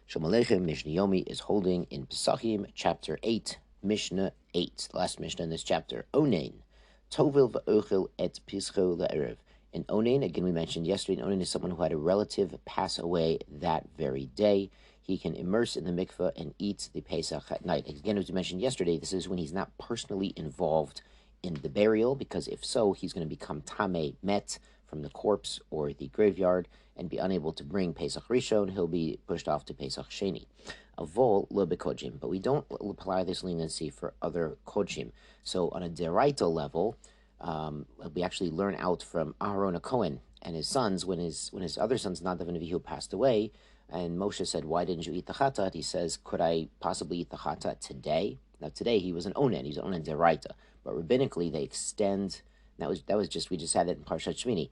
Shalom Aleichem. Mishnah Yomi is holding in Pesachim, chapter 8, Mishnah 8, the last Mishnah in this chapter. Onein, Tovil v'ochel et pischo erev. In Onein, again we mentioned yesterday, Onein is someone who had a relative pass away that very day. He can immerse in the mikveh and eat the Pesach at night. Again, as we mentioned yesterday, this is when he's not personally involved in the burial, because if so, he's going to become tamei met from the corpse or the graveyard and be unable to bring Pesach Rishon. He'll be pushed off to Pesach Sheni. Avol lo bekodshim, but we don't apply this leniency for other kodshim. So on a deraita level, we actually learn out from Aharon Cohen and his sons when his other sons Nadav and Avihu passed away, and Moshe said, "Why didn't you eat the chatat?" He says, "Could I possibly eat the chatat today?" Now today he was an onen, he was an onen deraita, but rabbinically they extend. That was just, we just had it in Parshat Shmini.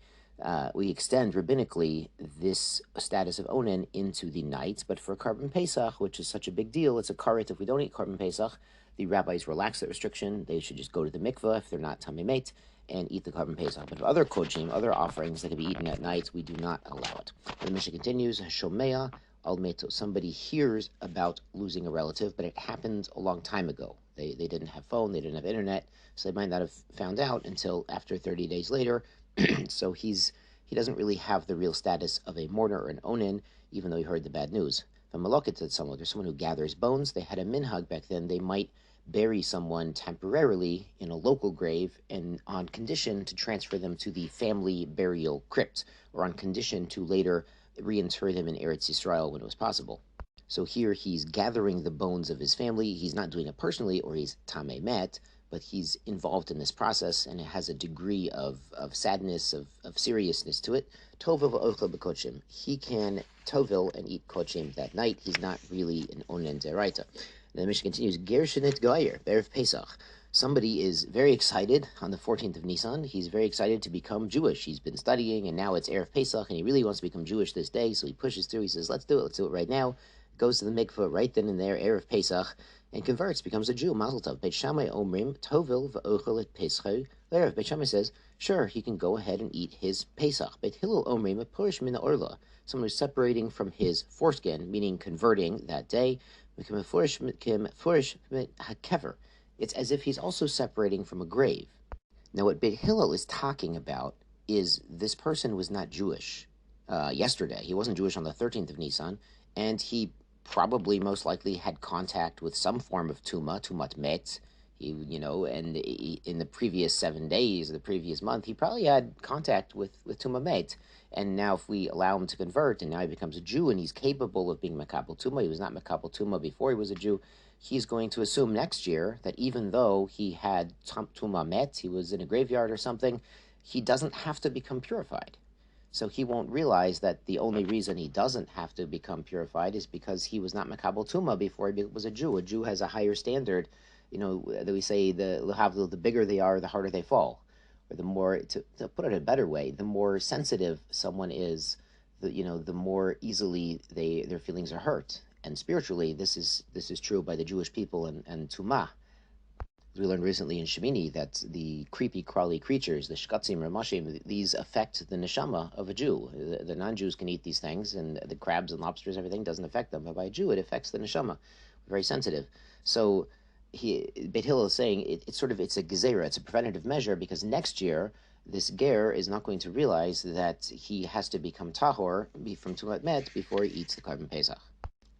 We extend rabbinically this status of onen into the night, but for Karban Pesach, which is such a big deal, it's a karet. If we don't eat Karban Pesach, the rabbis relax that restriction. They should just go to the mikveh if they're not tamei met and eat the Karban Pesach. But for other kodshim, other offerings that can be eaten at night, we do not allow it. The Mishnah continues, Shomea al meto. Somebody hears about losing a relative, but it happened a long time ago. They didn't have phone, they didn't have internet, so they might not have found out until after 30 days later. So he doesn't really have the real status of a mourner or an onen, even though he heard the bad news. The malokit said someone, there's someone who gathers bones. They had a minhag back then. They might bury someone temporarily in a local grave and on condition to transfer them to the family burial crypt, or on condition to later reinter them in Eretz Yisrael when it was possible. So here he's gathering the bones of his family. He's not doing it personally, or he's tamei met, but he's involved in this process, and it has a degree of sadness, of seriousness to it. Tovil v'ochel b'kodshim. He can tovil and eat kodshim that night. He's not really an onen deraita. The Mishnah continues, Ger shenit goyer, erev Pesach. Somebody is very excited on the 14th of Nisan. He's very excited to become Jewish. He's been studying, and now it's erev Pesach, and he really wants to become Jewish this day, so he pushes through. He says, let's do it right now. Goes to the mikveh right then and there, erev Pesach, and converts, becomes a Jew. Mazel tov. Beit Shammai omrim tovil v'ochel et pesach l'erev. Beit Shammai says, sure, he can go ahead and eat his Pesach. Beit Hillel omrim purish min orla. Someone who's separating from his foreskin, meaning converting that day. It's as if he's also separating from a grave. Now, what Beit Hillel is talking about is this person was not Jewish yesterday. He wasn't Jewish on the 13th of Nisan, and he probably most likely had contact with some form of tumat met. And in the previous 7 days, the previous month, he probably had contact with tumat met. And now if we allow him to convert, and now he becomes a Jew, and he's capable of being Makabel Tumah, he was not Makabel Tumah before he was a Jew, he's going to assume next year that even though he had Tumah Met, he was in a graveyard or something, he doesn't have to become purified. So he won't realize that the only reason he doesn't have to become purified is because he was not Makabel Tumah before he was a Jew. A Jew has a higher standard, that we say the bigger they are, the harder they fall. Or the more, to put it in a better way, the more sensitive someone is, the more easily their feelings are hurt. And spiritually, this is true by the Jewish people and Tumah. As we learned recently in Shemini, that the creepy, crawly creatures, the shkatzim, ramashim, these affect the neshama of a Jew. The non-Jews can eat these things, and the crabs and lobsters, everything doesn't affect them. But by a Jew, it affects the neshama. Very sensitive. So Beit Hillel is saying it's a gezerah, it's a preventative measure, because next year this ger is not going to realize that he has to become tahor from tumat met before he eats the Karban Pesach.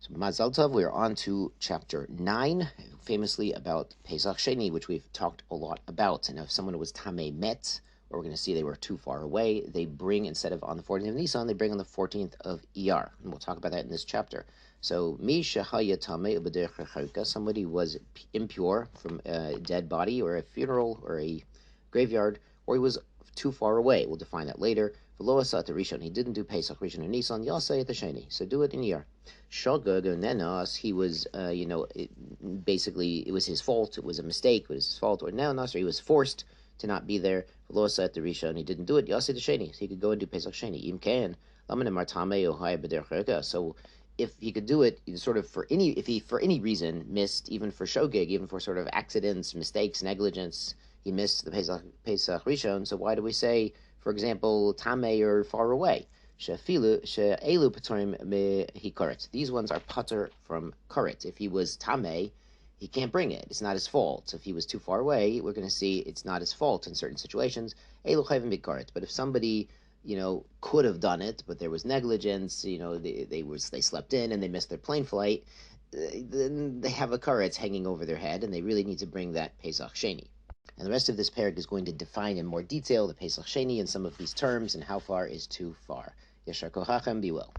So Mazal Tov, we are on to chapter 9, famously about Pesach Sheni, which we've talked a lot about. And if someone was tamei met, or we're going to see they were too far away, they bring, instead of on the 14th of Nisan, they bring on the 14th of Iyar. And we'll talk about that in this chapter. So, mi shehaya tamei ubederech rechauka, somebody was impure from a dead body, or a funeral, or a graveyard, or he was too far away. We'll define that later. V'lo asat rishon, he didn't do Pesach Rishon and Nisan, yaseh et Sheni, so do it in Iyar. Shogeg nenas, he was, basically it was his fault, it was a mistake, it was his fault, or nenas, or he was forced to not be there. V'lo asat rishon, he didn't do it, yaseh et Sheni, so he could go and do Pesach Sheni. Im ken, laman emar tamei ohaya b'derech rechauka, so if he could do it sort of if he for any reason missed, even for shogeg, even for sort of accidents, mistakes, negligence, he missed the Pesach Rishon, so why do we say, for example, tamei or far away? she'elu patorim mehikaret. These ones are pater from karet. If he was tameh, he can't bring it. It's not his fault. If he was too far away, we're going to see it's not his fault in certain situations. Elu chayvim bikaret. But if somebody, could have done it, but there was negligence, they slept in and they missed their plane flight, then they have a karetz hanging over their head, and they really need to bring that Pesach Sheni. And the rest of this parak is going to define in more detail the Pesach Sheni and some of these terms and how far is too far. Yeshar kochachem, be well.